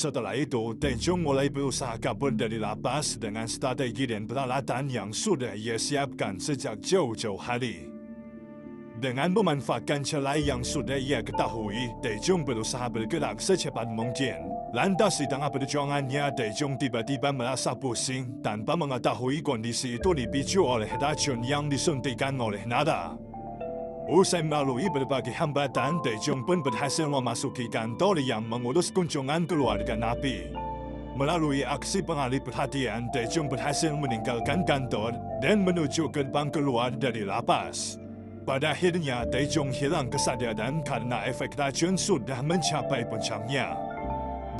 Setelah itu, Taejong mulai berusaha kabur dari lapas dengan strategi dan peralatan yang sudah ia siapkan sejak jauh-jauh hari. Dengan memanfaatkan celah yang sudah ia ketahui, Taejong berusaha bergerak secepat mungkin. Lantas di tengah perjuangannya, Taejong tiba-tiba merasa pusing tanpa mengetahui kondisi itu dipicu oleh racun yang disuntikkan oleh Nara. Usai melalui berbagai hambatan, Taejong pun berhasil memasuki kantor yang mengurus kunjungan keluarga Napi. Melalui aksi pengalih perhatian, Taejong berhasil meninggalkan kantor dan menuju gerbang keluar dari lapas. Pada akhirnya, Taejong hilang kesadaran karena efek racun sudah mencapai puncaknya.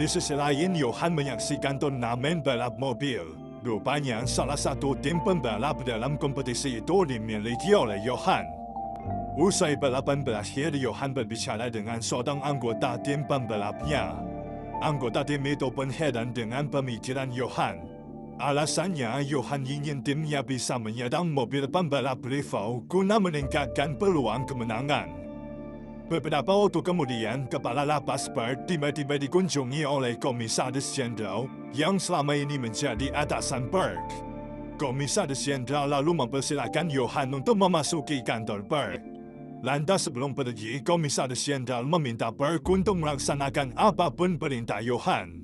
Di sisi lain, Johan menyaksikan turnamen balap mobil. Rupanya, salah satu tim pembalap dalam kompetisi itu dimiliki oleh Johan. Usai balapan berakhir, Johan berbicara dengan seorang anggota tim pembalapnya. Anggota tim itu pun heran dengan pemikiran Johan. Alasannya, Johan ingin timnya bisa menyerang mobil pembalap rival guna meningkatkan peluang kemenangan. Beberapa waktu kemudian, Kepala Lapas Berg tiba-tiba dikunjungi oleh Komisaris Jenderal yang selama ini menjadi atasan Berg. Komisaris Jenderal lalu mempersilakan Johan untuk memasuki kantor Berg. Lantas sebelum pergi, Komisaris Jenderal meminta Berg untuk melaksanakan apapun perintah Johan.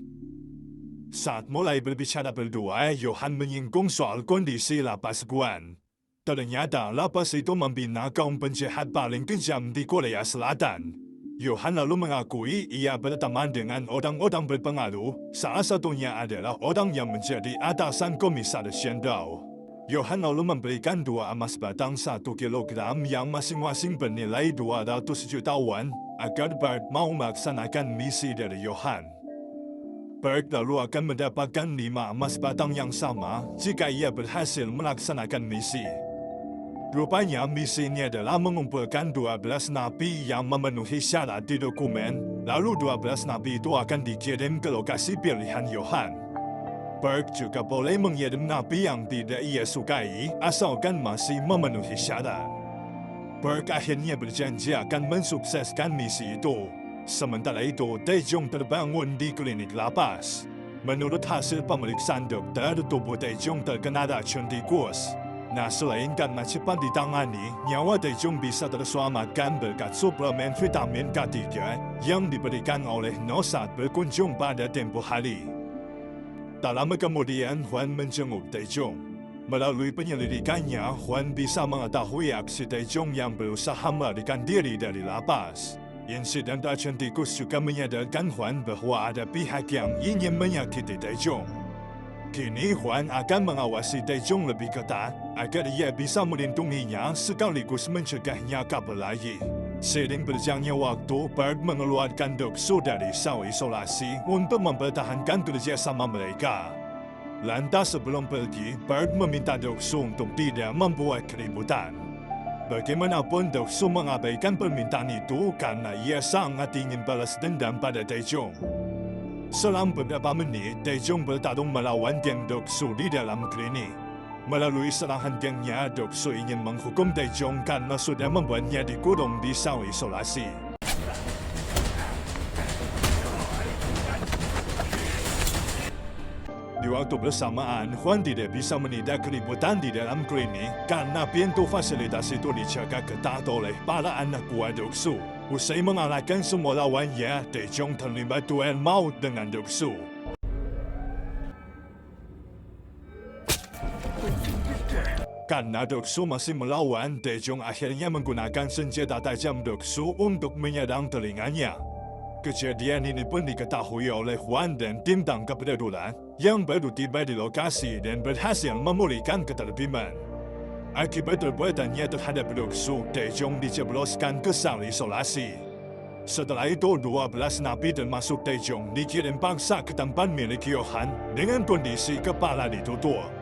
Saat mulai berbicara berdua, Johan menyinggung soal kondisi lapas Guan. Ternyata lapas itu membina kaum penjahat paling kejam di Korea Selatan. Johan lalu mengakui ia berteman dengan orang-orang berpengaruh, salah satunya adalah orang yang menjadi atasan Komisaris Jenderal. Johan lalu memberikan 2 emas batang 1 kilogram yang masing-masing bernilai 200 juta won agar Berg mau melaksanakan misi dari Johan. Berg lalu akan mendapatkan 5 emas batang yang sama jika ia berhasil melaksanakan misi. Rupanya misinya adalah mengumpulkan 12 napi yang memenuhi syarat di dokumen, lalu 12 napi itu akan dikirim ke lokasi pilihan Johan. Berg juga boleh mengirim napi yang tidak ia sukai asalkan masih memenuhi syarat. Berg akhirnya berjanji akan mensukseskan misi itu. Sementara itu, Taejong terbangun di klinik lapas. Menurut hasil pemeriksaan dokter, tubuh Taejong terkena racun tikus. Selain karena cepat ditangani, nyawa Taejong bisa terselamatkan berkat suplemen vitamin K3 yang diberikan oleh No saat berkunjung pada tempoh hari. Tak lama kemudian, Hwan menjenguk Taejong. Melalui penyelidikannya, Hwan bisa mengetahui aksi Taejong yang berusaha melarikan diri dari lapas. Insiden racun tikus juga menyadarkan Hwan bahwa ada pihak yang ingin menyakiti Taejong. Kini Hwan akan mengawasi Taejong lebih ketat agar ia bisa melindunginya sekaligus mencegahnya kabur lagi. Seiring berjalannya waktu, Berg mengeluarkan Doksu dari sel isolasi untuk mempertahankan kerjasama mereka. Lantas sebelum pergi, Berg meminta Doksu untuk tidak membuat keributan. Bagaimanapun Doksu mengabaikan permintaan itu karena ia sangat ingin balas dendam pada Taejong. Selama beberapa menit, Taejong bertarung melawan geng Doksu di dalam klinik. Melalui serangan gengnya, Doksu ingin menghukum Taejong karena sudah membuatnya dikurung di sel isolasi. Di waktu bersamaan, Hwan tidak bisa menindak keributan di dalam klinik karena pintu fasilitas itu dijaga ketat oleh para anak buah Doksu. Usai mengalahkan semua lawannya, Taejong terlibat duel maut dengan Doksu. Karena Doksu masih melawan, Taejong akhirnya menggunakan senjata tajam Doksu untuk menyerang telinganya. Kejadian ini pun diketahui oleh Hwan dan tim tangkap darurat yang baru tiba di lokasi dan berhasil memulihkan ketertiban. Akibat perbuatannya terhadap Doksu, Taejong dijebloskan ke sel isolasi. Setelah itu, 12 napi termasuk Taejong dikirim paksa ke tempat milik Johan dengan kondisi kepala ditutup.